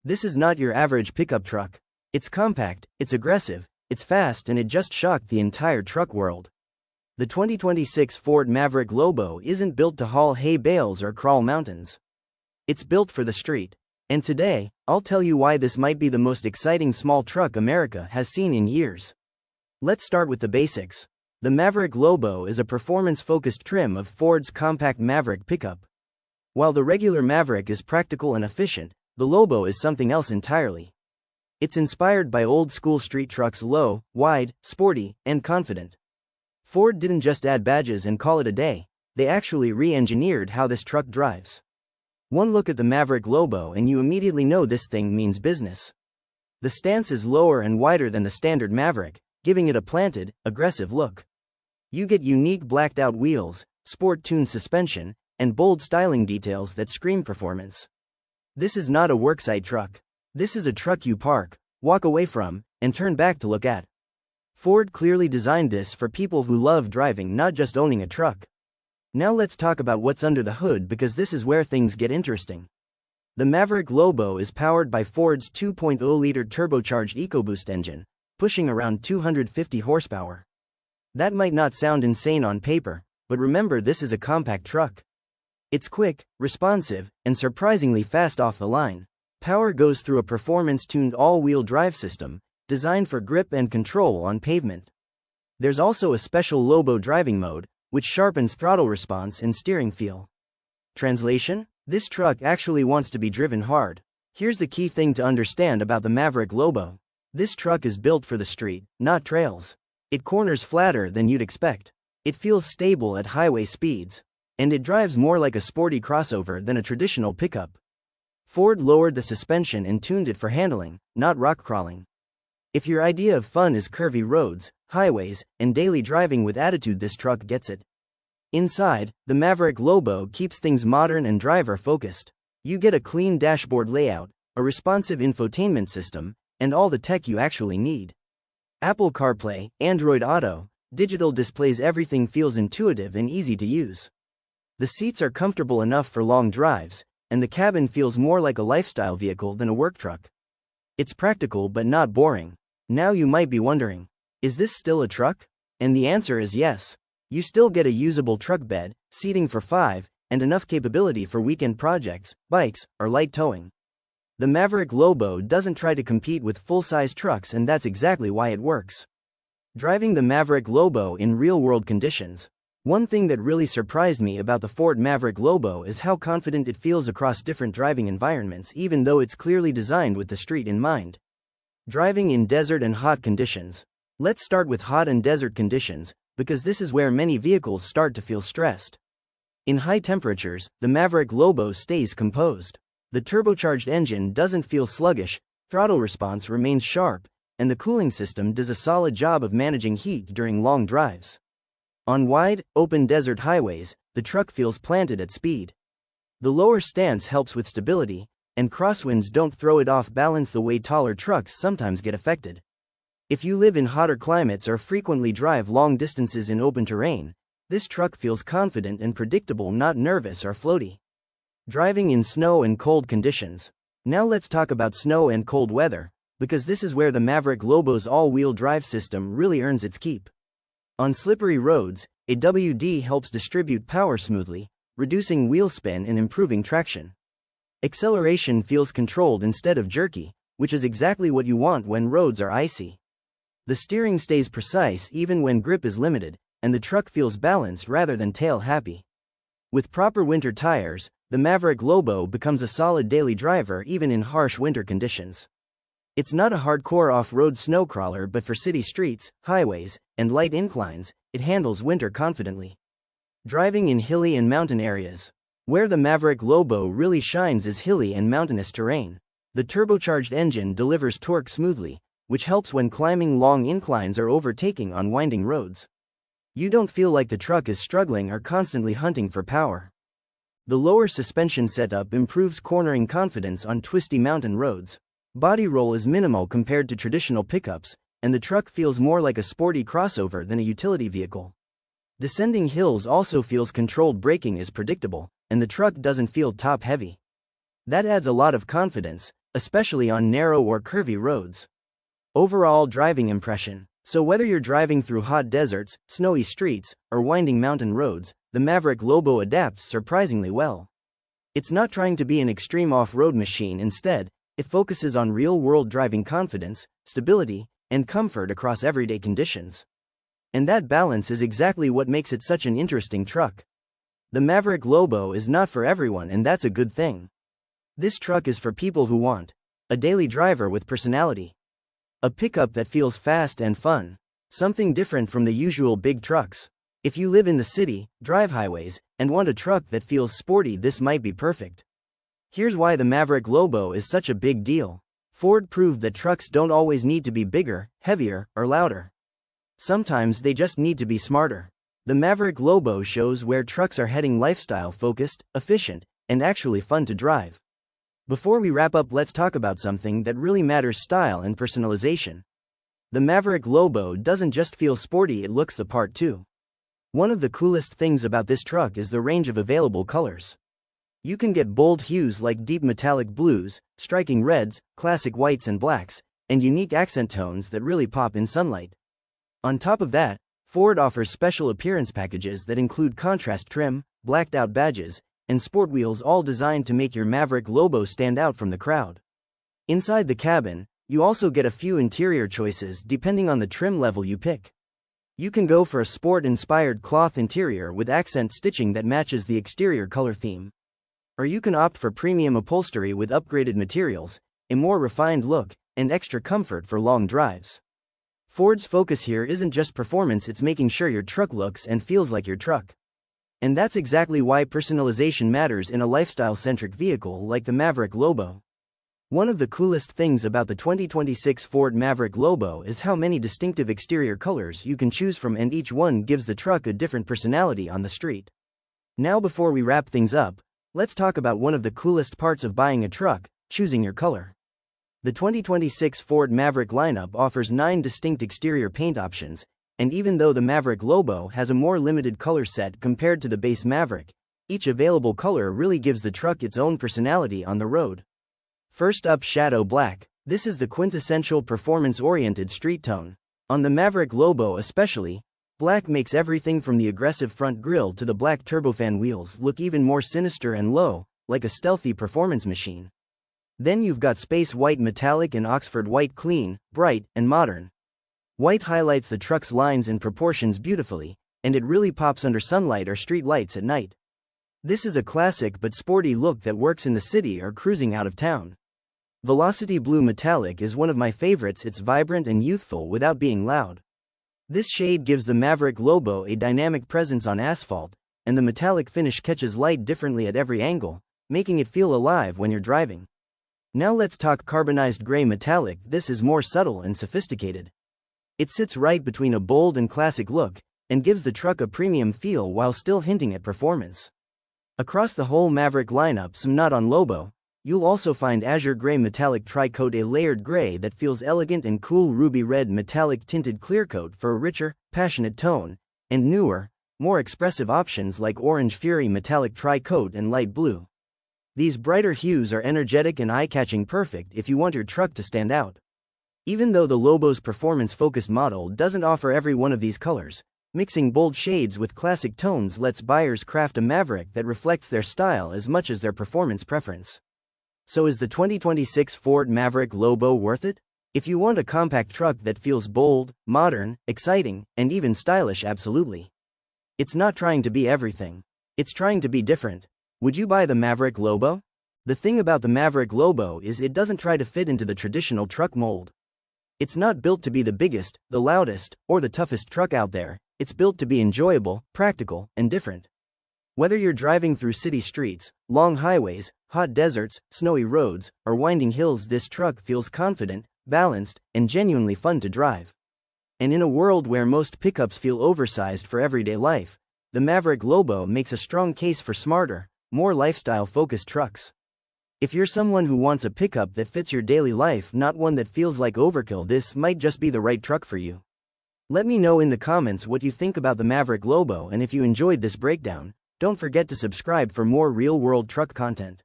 This is not your average pickup truck. It's compact, it's aggressive, it's fast, and it just shocked the entire truck world. The 2026 Ford Maverick Lobo isn't built to haul hay bales or crawl mountains. It's built for the street. And today, I'll tell you why this might be the most exciting small truck America has seen in years. Let's start with the basics. The Maverick Lobo is a performance-focused trim of Ford's compact Maverick pickup. While the regular Maverick is practical and efficient, the Lobo is something else entirely. It's inspired by old-school street trucks: low, wide, sporty, and confident. Ford didn't just add badges and call it a day, they actually re-engineered how this truck drives. One look at the Maverick Lobo and you immediately know this thing means business. The stance is lower and wider than the standard Maverick, giving it a planted, aggressive look. You get unique blacked-out wheels, sport-tuned suspension, and bold styling details that scream performance. This is not a worksite truck. This is a truck you park, walk away from, and turn back to look at. Ford clearly designed this for people who love driving, not just owning a truck. Now let's talk about what's under the hood, because this is where things get interesting. The Maverick Lobo is powered by Ford's 2.0-liter turbocharged EcoBoost engine, pushing around 250 horsepower. That might not sound insane on paper, but remember, this is a compact truck. It's quick, responsive, and surprisingly fast off the line. Power goes through a performance-tuned all-wheel drive system, designed for grip and control on pavement. There's also a special Lobo driving mode, which sharpens throttle response and steering feel. Translation? This truck actually wants to be driven hard. Here's the key thing to understand about the Maverick Lobo. This truck is built for the street, not trails. It corners flatter than you'd expect. It feels stable at highway speeds. And it drives more like a sporty crossover than a traditional pickup. Ford lowered the suspension and tuned it for handling, not rock crawling. If your idea of fun is curvy roads, highways, and daily driving with attitude, this truck gets it. Inside, the Maverick Lobo keeps things modern and driver-focused. You get a clean dashboard layout, a responsive infotainment system, and all the tech you actually need. Apple CarPlay, Android Auto, digital displays, everything feels intuitive and easy to use. The seats are comfortable enough for long drives, and the cabin feels more like a lifestyle vehicle than a work truck. It's practical but not boring. Now you might be wondering, is this still a truck? And the answer is yes. You still get a usable truck bed, seating for 5, and enough capability for weekend projects, bikes, or light towing. The Maverick Lobo doesn't try to compete with full-size trucks, and that's exactly why it works. Driving the Maverick Lobo in real-world conditions. One thing that really surprised me about the Ford Maverick Lobo is how confident it feels across different driving environments, even though it's clearly designed with the street in mind. Driving in desert and hot conditions. Let's start with hot and desert conditions, because this is where many vehicles start to feel stressed. In high temperatures, the Maverick Lobo stays composed. The turbocharged engine doesn't feel sluggish, throttle response remains sharp, and the cooling system does a solid job of managing heat during long drives. On wide, open desert highways, the truck feels planted at speed. The lower stance helps with stability, and crosswinds don't throw it off balance the way taller trucks sometimes get affected. If you live in hotter climates or frequently drive long distances in open terrain, this truck feels confident and predictable, not nervous or floaty. Driving in snow and cold conditions. Now let's talk about snow and cold weather, because this is where the Maverick Lobo's all-wheel drive system really earns its keep. On slippery roads, AWD helps distribute power smoothly, reducing wheel spin and improving traction. Acceleration feels controlled instead of jerky, which is exactly what you want when roads are icy. The steering stays precise even when grip is limited, and the truck feels balanced rather than tail-happy. With proper winter tires, the Maverick Lobo becomes a solid daily driver even in harsh winter conditions. It's not a hardcore off-road snowcrawler, but for city streets, highways, and light inclines, it handles winter confidently. Driving in hilly and mountain areas. Where the Maverick Lobo really shines is hilly and mountainous terrain. The turbocharged engine delivers torque smoothly, which helps when climbing long inclines or overtaking on winding roads. You don't feel like the truck is struggling or constantly hunting for power. The lower suspension setup improves cornering confidence on twisty mountain roads. Body roll is minimal compared to traditional pickups, and the truck feels more like a sporty crossover than a utility vehicle. Descending hills also feels controlled, braking is predictable, and the truck doesn't feel top-heavy. That adds a lot of confidence, especially on narrow or curvy roads. Overall driving impression. So whether you're driving through hot deserts, snowy streets, or winding mountain roads, the Maverick Lobo adapts surprisingly well. It's not trying to be an extreme off-road machine. Instead, it focuses on real-world driving confidence, stability, and comfort across everyday conditions. And that balance is exactly what makes it such an interesting truck. The Maverick Lobo is not for everyone, and that's a good thing. This truck is for people who want a daily driver with personality. A pickup that feels fast and fun. Something different from the usual big trucks. If you live in the city, drive highways, and want a truck that feels sporty, this might be perfect. Here's why the Maverick Lobo is such a big deal. Ford proved that trucks don't always need to be bigger, heavier, or louder. Sometimes they just need to be smarter. The Maverick Lobo shows where trucks are heading: lifestyle-focused, efficient, and actually fun to drive. Before we wrap up, let's talk about something that really matters: style and personalization. The Maverick Lobo doesn't just feel sporty, it looks the part too. One of the coolest things about this truck is the range of available colors. You can get bold hues like deep metallic blues, striking reds, classic whites and blacks, and unique accent tones that really pop in sunlight. On top of that, Ford offers special appearance packages that include contrast trim, blacked-out badges, and sport wheels, all designed to make your Maverick Lobo stand out from the crowd. Inside the cabin, you also get a few interior choices depending on the trim level you pick. You can go for a sport-inspired cloth interior with accent stitching that matches the exterior color theme. Or you can opt for premium upholstery with upgraded materials, a more refined look, and extra comfort for long drives. Ford's focus here isn't just performance, it's making sure your truck looks and feels like your truck. And that's exactly why personalization matters in a lifestyle-centric vehicle like the Maverick Lobo. One of the coolest things about the 2026 Ford Maverick Lobo is how many distinctive exterior colors you can choose from, and each one gives the truck a different personality on the street. Now, before we wrap things up, let's talk about one of the coolest parts of buying a truck: choosing your color. The 2026 Ford Maverick lineup offers 9 distinct exterior paint options, and even though the Maverick Lobo has a more limited color set compared to the base Maverick, each available color really gives the truck its own personality on the road. First up, Shadow Black. This is the quintessential performance-oriented street tone. On the Maverick Lobo especially, black makes everything from the aggressive front grille to the black turbofan wheels look even more sinister and low, like a stealthy performance machine. Then you've got Space White Metallic and Oxford White, clean, bright, and modern. White highlights the truck's lines and proportions beautifully, and it really pops under sunlight or street lights at night. This is a classic but sporty look that works in the city or cruising out of town. Velocity Blue Metallic is one of my favorites. It's vibrant and youthful without being loud. This shade gives the Maverick Lobo a dynamic presence on asphalt, and the metallic finish catches light differently at every angle, making it feel alive when you're driving. Now let's talk Carbonized Gray Metallic. This is more subtle and sophisticated. It sits right between a bold and classic look, and gives the truck a premium feel while still hinting at performance. Across the whole Maverick lineup, some not on Lobo, you'll also find Azure Gray Metallic Tri-Coat, a layered gray that feels elegant, and Cool Ruby Red Metallic Tinted Clearcoat for a richer, passionate tone, and newer, more expressive options like Orange Fury Metallic Tri-Coat and Light Blue. These brighter hues are energetic and eye-catching, perfect if you want your truck to stand out. Even though the Lobo's performance-focused model doesn't offer every one of these colors, mixing bold shades with classic tones lets buyers craft a Maverick that reflects their style as much as their performance preference. So is the 2026 Ford Maverick Lobo worth it? If you want a compact truck that feels bold, modern, exciting, and even stylish, absolutely. It's not trying to be everything. It's trying to be different. Would you buy the Maverick Lobo? The thing about the Maverick Lobo is it doesn't try to fit into the traditional truck mold. It's not built to be the biggest, the loudest, or the toughest truck out there. It's built to be enjoyable, practical, and different. Whether you're driving through city streets, long highways, hot deserts, snowy roads, or winding hills, this truck feels confident, balanced, and genuinely fun to drive. And in a world where most pickups feel oversized for everyday life, the Maverick Lobo makes a strong case for smarter, more lifestyle-focused trucks. If you're someone who wants a pickup that fits your daily life, not one that feels like overkill, this might just be the right truck for you. Let me know in the comments what you think about the Maverick Lobo, and if you enjoyed this breakdown, don't forget to subscribe for more real-world truck content.